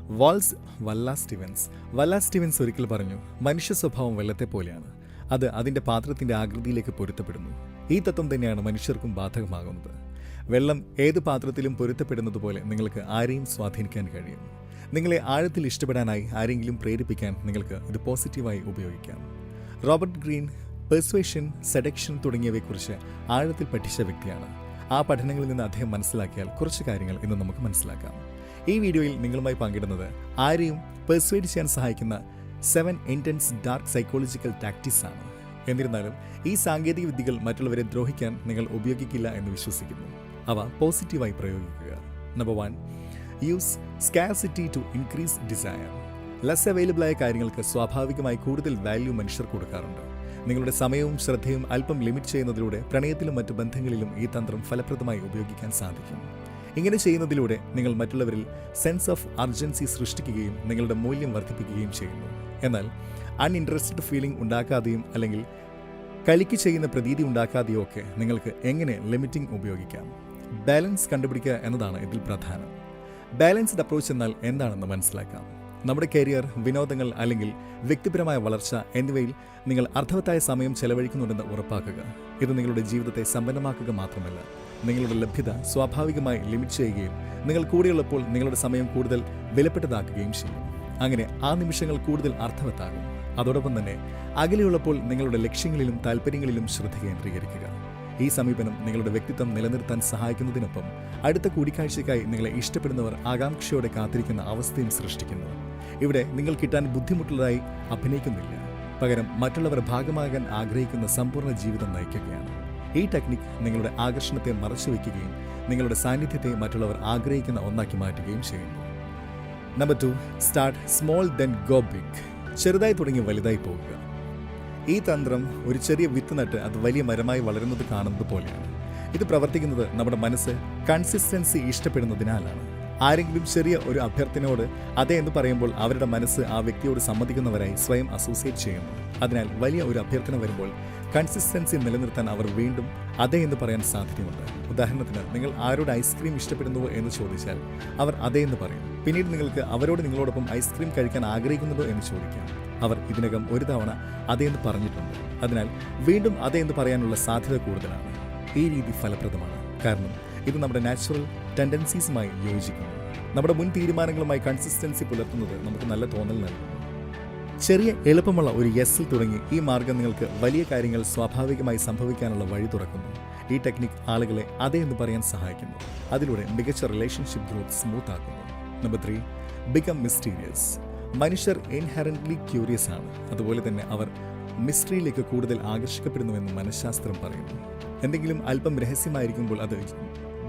വല്ലാ സ്റ്റീവൻസ് ഒരിക്കൽ പറഞ്ഞു, മനുഷ്യ സ്വഭാവം വെള്ളത്തെ പോലെയാണ്. അത് അതിൻ്റെ പാത്രത്തിൻ്റെ ആകൃതിയിലേക്ക് പൊരുത്തപ്പെടുന്നു. ഈ തത്വം തന്നെയാണ് മനുഷ്യർക്കും ബാധകമാകുന്നത്. വെള്ളം ഏത് പാത്രത്തിലും പൊരുത്തപ്പെടുന്നത് പോലെ നിങ്ങൾക്ക് ആരെയും സ്വാധീനിക്കാൻ കഴിയും. നിങ്ങളെ ആഴത്തിൽ ഇഷ്ടപ്പെടാനായി ആരെങ്കിലും പ്രേരിപ്പിക്കാൻ നിങ്ങൾക്ക് ഇത് പോസിറ്റീവായി ഉപയോഗിക്കാം. റോബർട്ട് ഗ്രീൻ പെർസ്വേഷൻ, സെഡക്ഷൻ തുടങ്ങിയവയെക്കുറിച്ച് ആഴത്തിൽ പഠിച്ച വ്യക്തിയാണ്. ആ പഠനങ്ങളിൽ നിന്ന് അദ്ദേഹം മനസ്സിലാക്കിയാൽ കുറച്ച് കാര്യങ്ങൾ ഇന്ന് നമുക്ക് മനസ്സിലാക്കാം. ഈ വീഡിയോയിൽ നിങ്ങളുമായി പങ്കിടുന്നത് ആരെയും പെർസ്വേഡ് ചെയ്യാൻ സഹായിക്കുന്ന 7 ഇൻറ്റൻസ് ഡാർക്ക് സൈക്കോളജിക്കൽ ടാക്ടിക്സ് ആണ്. എന്നിരുന്നാലും ഈ സാങ്കേതിക വിദ്യകൾ മറ്റുള്ളവരെ ദ്രോഹിക്കാൻ നിങ്ങൾ ഉപയോഗിക്കില്ല എന്ന് വിശ്വസിക്കുന്നു. അവ പോസിറ്റീവായി പ്രയോഗിക്കുക. Number 1, use scarcity to increase desire. Less available ആയ കാര്യങ്ങൾക്ക് സ്വാഭാവികമായി കൂടുതൽ വാല്യൂ മനുഷ്യർ കൊടുക്കാറുണ്ട്. നിങ്ങളുടെ സമയവും ശ്രദ്ധയും അല്പം ലിമിറ്റ് ചെയ്യുന്നതിലൂടെ പ്രണയത്തിലും മറ്റു ബന്ധങ്ങളിലും ഈ തന്ത്രം ഫലപ്രദമായി ഉപയോഗിക്കാൻ സാധിക്കും. ഇങ്ങനെ ചെയ്യുന്നതിലൂടെ നിങ്ങൾ മറ്റുള്ളവരിൽ സെൻസ് ഓഫ് അർജൻസി സൃഷ്ടിക്കുകയും നിങ്ങളുടെ മൂല്യം വർദ്ധിപ്പിക്കുകയും ചെയ്യുന്നു. എന്നാൽ അൺഇൻട്രസ്റ്റഡ് ഫീലിംഗ് ഉണ്ടാക്കാതെയും അല്ലെങ്കിൽ കളിക്ക് ചെയ്യുന്ന പ്രതീതി ഉണ്ടാക്കാതെയോ ഒക്കെ നിങ്ങൾക്ക് എങ്ങനെ ലിമിറ്റിംഗ് ഉപയോഗിക്കാം? ബാലൻസ് കണ്ടുപിടിക്കുക എന്നതാണ് ഇതിൽ പ്രധാനം. ബാലൻസ്ഡ് അപ്രോച്ച് എന്നാൽ എന്താണെന്ന് മനസ്സിലാക്കാം. നമ്മുടെ കരിയർ, വിനോദങ്ങൾ അല്ലെങ്കിൽ വ്യക്തിപരമായ വളർച്ച എന്നിവയിൽ നിങ്ങൾ അർത്ഥവത്തായ സമയം ചെലവഴിക്കുന്നുണ്ടെന്ന് ഉറപ്പാക്കുക. ഇത് നിങ്ങളുടെ ജീവിതത്തെ സമ്പന്നമാക്കുക മാത്രമല്ല, നിങ്ങളുടെ ലഭ്യത സ്വാഭാവികമായി ലിമിറ്റ് ചെയ്യുകയും നിങ്ങൾ കൂടെയുള്ളപ്പോൾ നിങ്ങളുടെ സമയം കൂടുതൽ വിലപ്പെട്ടതാക്കുകയും ചെയ്യും. അങ്ങനെ ആ നിമിഷങ്ങൾ കൂടുതൽ അർത്ഥവത്താകും. അതോടൊപ്പം തന്നെ അകലെയുള്ളപ്പോൾ നിങ്ങളുടെ ലക്ഷ്യങ്ങളിലും താല്പര്യങ്ങളിലും ശ്രദ്ധ കേന്ദ്രീകരിക്കുക. ഈ സമീപനം നിങ്ങളുടെ വ്യക്തിത്വം നിലനിർത്താൻ സഹായിക്കുന്നതിനൊപ്പം അടുത്ത കൂടിക്കാഴ്ചയ്ക്കായി നിങ്ങളെ ഇഷ്ടപ്പെടുന്നവർ ആകാംക്ഷയോടെ കാത്തിരിക്കുന്ന അവസ്ഥയും സൃഷ്ടിക്കുന്നു. ഇവിടെ നിങ്ങൾ കിട്ടാൻ ബുദ്ധിമുട്ടുള്ളതായി അഭിനയിക്കുന്നില്ല, പകരം മറ്റുള്ളവർ ഭാഗമാകാൻ ആഗ്രഹിക്കുന്ന സമ്പൂർണ്ണ ജീവിതം നയിക്കുകയാണ്. ഈ ടെക്നിക് നിങ്ങളുടെ ആകർഷണത്തെ മറച്ചുവെക്കുകയും നിങ്ങളുടെ സാന്നിധ്യത്തെ മറ്റുള്ളവർ ആഗ്രഹിക്കുന്ന ഒന്നാക്കി മാറ്റുകയും ചെയ്യുന്നു. Number 2, start small then go big. ചെറുതായി തുടങ്ങി വലുതായി പോകുക. ഈ തന്ത്രം ഒരു ചെറിയ വിത്ത് നട്ട് അത് വലിയ മരമായി വളരുന്നത് കാണുന്നത് പോലെയാണ്. ഇത് പ്രവർത്തിക്കുന്നത് നമ്മുടെ മനസ്സ് കൺസിസ്റ്റൻസി ഇഷ്ടപ്പെടുന്നതിനാലാണ്. ആരെങ്കിലും ചെറിയ ഒരു അഭ്യർത്ഥനയോട് അതെ എന്ന് പറയുമ്പോൾ അവരുടെ മനസ്സ് ആ വ്യക്തിയോട് സമ്മതിക്കുന്നവരായി സ്വയം അസോസിയേറ്റ് ചെയ്യുന്നു. അതിനാൽ വലിയ ഒരു അഭ്യർത്ഥന വരുമ്പോൾ കൺസിസ്റ്റൻസി നിലനിർത്താൻ അവർ വീണ്ടും അതെ എന്ന് പറയാൻ സാധ്യതയുണ്ട്. ഉദാഹരണത്തിന്, നിങ്ങൾ ആരോട് ഐസ്ക്രീം ഇഷ്ടപ്പെടുന്നുവോ എന്ന് ചോദിച്ചാൽ അവർ അതെ എന്ന് പറയും. പിന്നീട് നിങ്ങൾക്ക് അവരോട് നിങ്ങളോടൊപ്പം ഐസ്ക്രീം കഴിക്കാൻ ആഗ്രഹിക്കുന്നുണ്ടോ എന്ന് ചോദിക്കാം. അവർ ഇതിനകം ഒരു തവണ അതെ എന്ന് പറഞ്ഞിട്ടുണ്ട്. അതിനാൽ വീണ്ടും അതെ എന്ന് പറയാനുള്ള സാധ്യത കൂടുതലാണ്. ഈ രീതി ഫലപ്രദമാണ്, കാരണം ഇത് നമ്മുടെ നാച്ചുറൽ ടെൻഡൻസീസുമായി യോജിക്കുന്നു. നമ്മുടെ മുൻ തീരുമാനങ്ങളുമായി കൺസിസ്റ്റൻസി പുലർത്തുന്നത് നമുക്ക് നല്ല തോന്നൽ നൽകുന്നു. ചെറിയ എളുപ്പമുള്ള ഒരു യെസ്സിൽ തുടങ്ങി ഈ മാർഗം നിങ്ങൾക്ക് വലിയ കാര്യങ്ങൾ സ്വാഭാവികമായി സംഭവിക്കാനുള്ള വഴി തുറക്കുന്നു. ഈ ടെക്നിക് ആളുകളെ അതെ എന്ന് പറയാൻ സഹായിക്കുന്നു. അതിലൂടെ മികച്ച റിലേഷൻഷിപ്പ് ഗ്രോത്ത് സ്മൂത്ത് ആക്കുന്നു. Number 3, become mysterious. മനുഷ്യർ ഇൻഹെറന്റ്ലി ക്യൂരിയസ് ആണ്. അതുപോലെ തന്നെ അവർ മിസ്റ്ററിയിലേക്ക് കൂടുതൽ ആകർഷിക്കപ്പെടുന്നുവെന്ന് മനഃശാസ്ത്രം പറയുന്നു. എന്തെങ്കിലും അല്പം രഹസ്യമായിരിക്കുമ്പോൾ അത്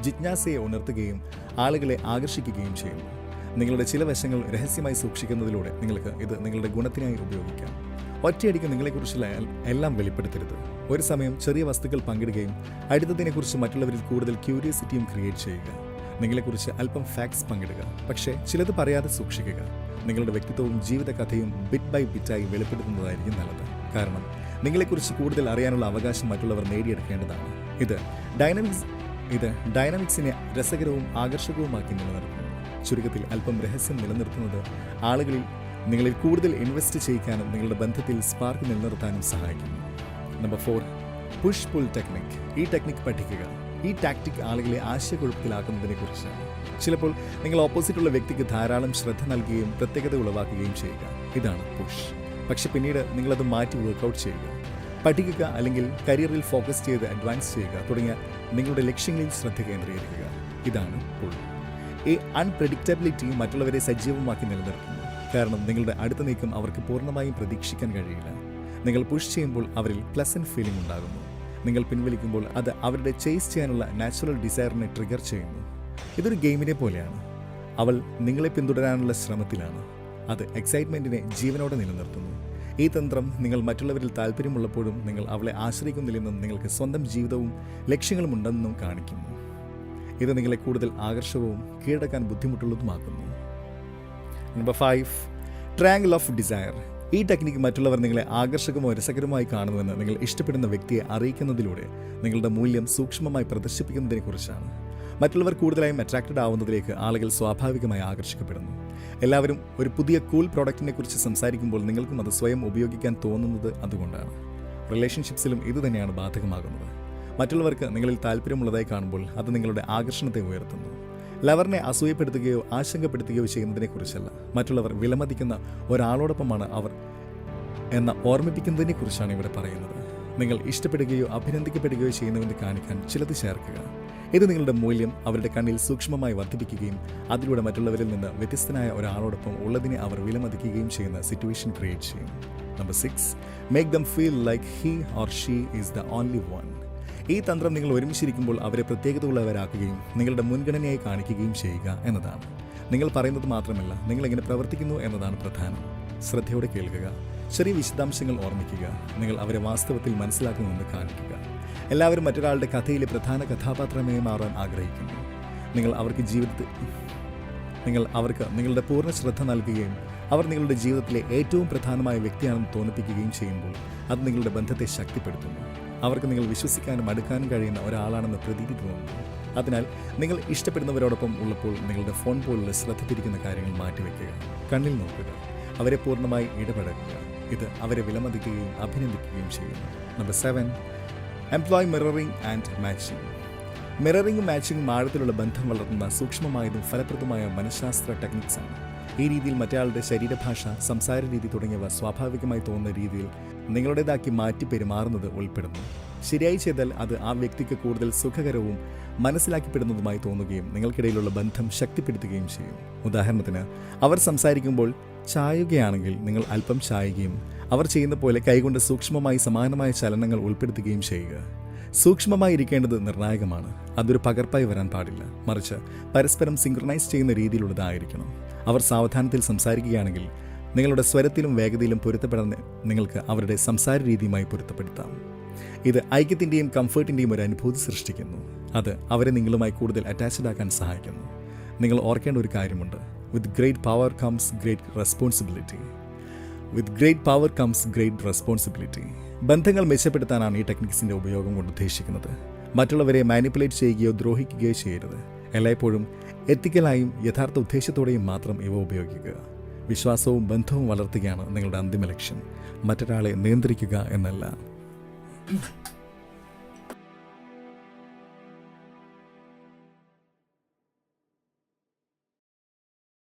ജിജ്ഞാസയെ ഉണർത്തുകയും ആളുകളെ ആകർഷിക്കുകയും ചെയ്യുന്നു. നിങ്ങളുടെ ചില വശങ്ങൾ രഹസ്യമായി സൂക്ഷിക്കുന്നതിലൂടെ നിങ്ങൾക്ക് ഇത് നിങ്ങളുടെ ഗുണത്തിനായി ഉപയോഗിക്കാം. ഒറ്റയടിക്ക് നിങ്ങളെക്കുറിച്ചുള്ള എല്ലാം വെളിപ്പെടുത്തരുത്. ഒരു സമയം ചെറിയ വസ്തുക്കൾ പങ്കിടുകയും അടുത്തതിനെക്കുറിച്ച് മറ്റുള്ളവരിൽ കൂടുതൽ ക്യൂരിയോസിറ്റിയും ക്രിയേറ്റ് ചെയ്യുക. നിങ്ങളെക്കുറിച്ച് അല്പം ഫാക്ട്സ് പങ്കിടുക, പക്ഷേ ചിലത് പറയാതെ സൂക്ഷിക്കുക. നിങ്ങളുടെ വ്യക്തിത്വവും ജീവിതകഥയും ബിറ്റ് ബൈ ബിറ്റായി വെളിപ്പെടുത്തുന്നതായിരിക്കും നല്ലത്. കാരണം നിങ്ങളെക്കുറിച്ച് കൂടുതൽ അറിയാനുള്ള അവകാശം മറ്റുള്ളവർ നേടിയെടുക്കേണ്ടതാണ്. ഇത് ഡൈനാമിക്സിനെ രസകരവും ആകർഷകവുമാക്കി നിലനിർത്തുന്നു. ചുരുക്കത്തിൽ, അല്പം രഹസ്യം നിലനിർത്തുന്നത് ആളുകളിൽ നിങ്ങളിൽ കൂടുതൽ ഇൻവെസ്റ്റ് ചെയ്യിക്കാനും നിങ്ങളുടെ ബന്ധത്തിൽ സ്പാർക്ക് നിലനിർത്താനും സഹായിക്കുന്നു. Number 4, push pull technique. ഈ ടെക്നിക് പഠിക്കുക. ഈ ടാക്ടിക് ആളുകളെ ആശയക്കുഴപ്പത്തിലാക്കുന്നതിനെക്കുറിച്ചാണ്. ചിലപ്പോൾ നിങ്ങൾ ഓപ്പോസിറ്റുള്ള വ്യക്തിക്ക് ധാരാളം ശ്രദ്ധ നൽകുകയും പ്രത്യേകത ഉളവാക്കുകയും ചെയ്യുക. ഇതാണ് പുഷ്. പക്ഷെ പിന്നീട് നിങ്ങളത് മാറ്റി വർക്കൗട്ട് ചെയ്യുക. പഠിക്കുക അല്ലെങ്കിൽ കരിയറിൽ ഫോക്കസ് ചെയ്ത് അഡ്വാൻസ് ചെയ്യുക തുടങ്ങിയ നിങ്ങളുടെ ലക്ഷ്യങ്ങളിൽ ശ്രദ്ധ കേന്ദ്രീകരിക്കുക. ഇതാണ് പുൾ. ഈ അൺപ്രെഡിക്റ്റബിലിറ്റി മറ്റുള്ളവരെ സജീവമാക്കി നിലനിർത്തുന്നു. കാരണം നിങ്ങളുടെ അടുത്ത നീക്കം അവർക്ക് പൂർണ്ണമായും പ്രതീക്ഷിക്കാൻ കഴിയില്ല. നിങ്ങൾ പുഷ് ചെയ്യുമ്പോൾ അവരിൽ പ്ലസന്റ് ഫീലിംഗ് ഉണ്ടാകുന്നു. നിങ്ങൾ പിൻവലിക്കുമ്പോൾ അത് അവരുടെ ചേസ് ചെയ്യാനുള്ള നാച്ചുറൽ ഡിസയറിനെ ട്രിഗർ ചെയ്യുന്നു. ഇതൊരു ഗെയിമിനെ പോലെയാണ്. അവൾ നിങ്ങളെ പിന്തുടരാനുള്ള ശ്രമത്തിലാണ്. അത് എക്സൈറ്റ്മെൻറ്റിനെ ജീവനോടെ നിലനിർത്തുന്നു. ഈ തന്ത്രം നിങ്ങൾ മറ്റുള്ളവരിൽ താല്പര്യമുള്ളപ്പോഴും നിങ്ങൾ അവളെ ആശ്രയിക്കുന്നില്ലെന്നും നിങ്ങൾക്ക് സ്വന്തം ജീവിതവും ലക്ഷ്യങ്ങളും ഉണ്ടെന്നും കാണിക്കുന്നു. ഇത് നിങ്ങളെ കൂടുതൽ ആകർഷകവും കീഴടക്കാൻ ബുദ്ധിമുട്ടുള്ളതുമാക്കുന്നു. Number 5, triangle of desire. ഈ ടെക്നിക്ക് മറ്റുള്ളവർ നിങ്ങളെ ആകർഷകമോ രസകരമായി കാണുന്നുവെന്ന് നിങ്ങൾ ഇഷ്ടപ്പെടുന്ന വ്യക്തിയെ അറിയിക്കുന്നതിലൂടെ നിങ്ങളുടെ മൂല്യം സൂക്ഷ്മമായി പ്രദർശിപ്പിക്കുന്നതിനെക്കുറിച്ചാണ്. മറ്റുള്ളവർ കൂടുതലായും അട്രാക്റ്റഡ് ആവുന്നതിലേക്ക് ആളുകൾ സ്വാഭാവികമായി ആകർഷിക്കപ്പെടുന്നു. എല്ലാവരും ഒരു പുതിയ കൂൾ പ്രോഡക്റ്റിനെ കുറിച്ച് സംസാരിക്കുമ്പോൾ നിങ്ങൾക്കും അത് സ്വയം ഉപയോഗിക്കാൻ തോന്നുന്നത് അതുകൊണ്ടാണ്. റിലേഷൻഷിപ്സിലും ഇതുതന്നെയാണ് ബാധകമാകുന്നത്. മറ്റുള്ളവർക്ക് നിങ്ങളിൽ താല്പര്യമുള്ളതായി കാണുമ്പോൾ അത് നിങ്ങളുടെ ആകർഷണത്തെ ഉയർത്തുന്നു. ലവറിനെ അസൂയപ്പെടുത്തുകയോ ആശങ്കപ്പെടുത്തുകയോ ചെയ്യുന്നതിനെക്കുറിച്ചല്ല, മറ്റുള്ളവർ വിലമതിക്കുന്ന ഒരാളോടൊപ്പമാണ് അവർ എന്ന ഓർമ്മിപ്പിക്കുന്നതിനെക്കുറിച്ചാണ് ഇവിടെ പറയുന്നത്. നിങ്ങൾ ഇഷ്ടപ്പെടുകയോ അഭിനന്ദിക്കപ്പെടുകയോ ചെയ്യുന്നുവെന്ന് കാണിക്കാൻ ചിലത് ചേർക്കുക. ഇത് നിങ്ങളുടെ മൂല്യം അവരുടെ കണ്ണിൽ സൂക്ഷ്മമായി വർദ്ധിപ്പിക്കുകയും അതിലൂടെ മറ്റുള്ളവരിൽ നിന്ന് വ്യത്യസ്തനായ ഒരാളോടൊപ്പം ഉള്ളതിനെ അവർ വിലമതിക്കുകയും ചെയ്യുന്ന സിറ്റുവേഷൻ ക്രിയേറ്റ് ചെയ്യും. Number 6, make them feel like he or she is the only one. ഈ തന്ത്രം നിങ്ങൾ ഒരുമിച്ചിരിക്കുമ്പോൾ അവരെ പ്രത്യേകതയുള്ളവരാക്കുകയും നിങ്ങളുടെ മുൻഗണനയായി കാണിക്കുകയും ചെയ്യുക എന്നതാണ്. നിങ്ങൾ പറയുന്നത് മാത്രമല്ല, നിങ്ങൾ എങ്ങനെ പ്രവർത്തിക്കുന്നു എന്നതാണ് പ്രധാനം. ശ്രദ്ധയോടെ കേൾക്കുക, ചെറിയ വിശദാംശങ്ങൾ ഓർമ്മിക്കുക, നിങ്ങൾ അവരെ വാസ്തവത്തിൽ മനസ്സിലാക്കുന്നുവെന്ന് കാണിക്കുക. എല്ലാവരും മറ്റൊരാളുടെ കഥയിലെ പ്രധാന കഥാപാത്രമായി മാറാൻ ആഗ്രഹിക്കുന്നു. നിങ്ങൾ അവർക്ക് നിങ്ങളുടെ പൂർണ്ണ ശ്രദ്ധ നൽകുകയും അവർ നിങ്ങളുടെ ജീവിതത്തിലെ ഏറ്റവും പ്രധാനമായ വ്യക്തിയാണെന്ന് തോന്നിപ്പിക്കുകയും ചെയ്യുമ്പോൾ അത് നിങ്ങളുടെ ബന്ധത്തെ ശക്തിപ്പെടുത്തുന്നു. അവർക്ക് നിങ്ങൾ വിശ്വസിക്കാനും അടുക്കാനും കഴിയുന്ന ഒരാളാണെന്ന് പ്രതീതി തോന്നുന്നു. അതിനാൽ നിങ്ങൾ ഇഷ്ടപ്പെടുന്നവരോടൊപ്പം ഉള്ളപ്പോൾ നിങ്ങളുടെ ഫോൺ പോലുള്ള ശ്രദ്ധ തിരിക്കുന്ന കാര്യങ്ങൾ മാറ്റിവെക്കുക. കണ്ണിൽ നോക്കുക, അവരെ പൂർണ്ണമായി ഇടപഴകുക. ഇത് അവരെ വിലമതിക്കുകയും അഭിനന്ദിക്കുകയും ചെയ്യുന്നു. Number 7, employ mirroring and matching. മിററിംഗും മാച്ചിങ്ങും ആഴത്തിലുള്ള ബന്ധം വളർത്തുന്ന സൂക്ഷ്മമായതും ഫലപ്രദമായ മനഃശാസ്ത്ര ടെക്നിക്സാണ്. ഈ രീതിയിൽ മറ്റയാളുടെ ശരീരഭാഷ, സംസാര രീതി തുടങ്ങിയവ സ്വാഭാവികമായി തോന്നുന്ന രീതിയിൽ നിങ്ങളുടേതാക്കി മാറ്റി പെരുമാറുന്നത് ഉൾപ്പെടുന്നു. ശരിയായി ചെയ്താൽ അത് ആ വ്യക്തിക്ക് കൂടുതൽ സുഖകരവും മനസ്സിലാക്കപ്പെടുന്നതുമായി തോന്നുകയും നിങ്ങൾക്കിടയിലുള്ള ബന്ധം ശക്തിപ്പെടുത്തുകയും ചെയ്യും. ഉദാഹരണത്തിന്, അവർ സംസാരിക്കുമ്പോൾ ചായുകയാണെങ്കിൽ നിങ്ങൾ അല്പം ചായുകയും അവർ ചെയ്യുന്ന പോലെ കൈകൊണ്ട് സൂക്ഷ്മമായി സമാനമായ ചലനങ്ങൾ ഉൾപ്പെടുത്തുകയും ചെയ്യുക. സൂക്ഷ്മമായി ഇരിക്കേണ്ടത് നിർണായകമാണ്. അതൊരു പകർപ്പായി വരാൻ പാടില്ല, മറിച്ച് പരസ്പരം സിങ്ക്രണൈസ് ചെയ്യുന്ന രീതിയിലുള്ളതായിരിക്കണം. അവർ സാവധാനത്തിൽ സംസാരിക്കുകയാണെങ്കിൽ നിങ്ങളുടെ സ്വരത്തിലും വേഗതയിലും പൊരുത്തപ്പെടാൻ നിങ്ങൾക്ക് അവരുടെ സംസാര രീതിയുമായി പൊരുത്തപ്പെടുത്താം. ഇത് ഐക്യത്തിൻ്റെയും കംഫർട്ടിൻ്റെയും ഒരു അനുഭൂതി സൃഷ്ടിക്കുന്നു. അത് അവരെ നിങ്ങളുമായി കൂടുതൽ അറ്റാച്ച്ഡ് ആക്കാൻ സഹായിക്കുന്നു. നിങ്ങൾ ഓർക്കേണ്ട ഒരു കാര്യമുണ്ട്: with great power comes great responsibility. ബന്ധങ്ങൾ മെച്ചപ്പെടുത്താനാണ് ഈ ടെക്നിക്സിൻ്റെ ഉപയോഗം കൊണ്ട് ഉദ്ദേശിക്കുന്നത്. മറ്റുള്ളവരെ മാനിപ്പുലേറ്റ് ചെയ്യുകയോ ദ്രോഹിക്കുകയോ ചെയ്യരുത്. എല്ലായ്പ്പോഴും എത്തിക്കലായും യഥാർത്ഥ ഉദ്ദേശത്തോടെയും മാത്രം ഇവ ഉപയോഗിക്കുക. വിശ്വാസവും ബന്ധവും വളർത്തുകയാണ് നിങ്ങളുടെ അന്തിമ ലക്ഷ്യം, മറ്റൊരാളെ നിയന്ത്രിക്കുക എന്നല്ല.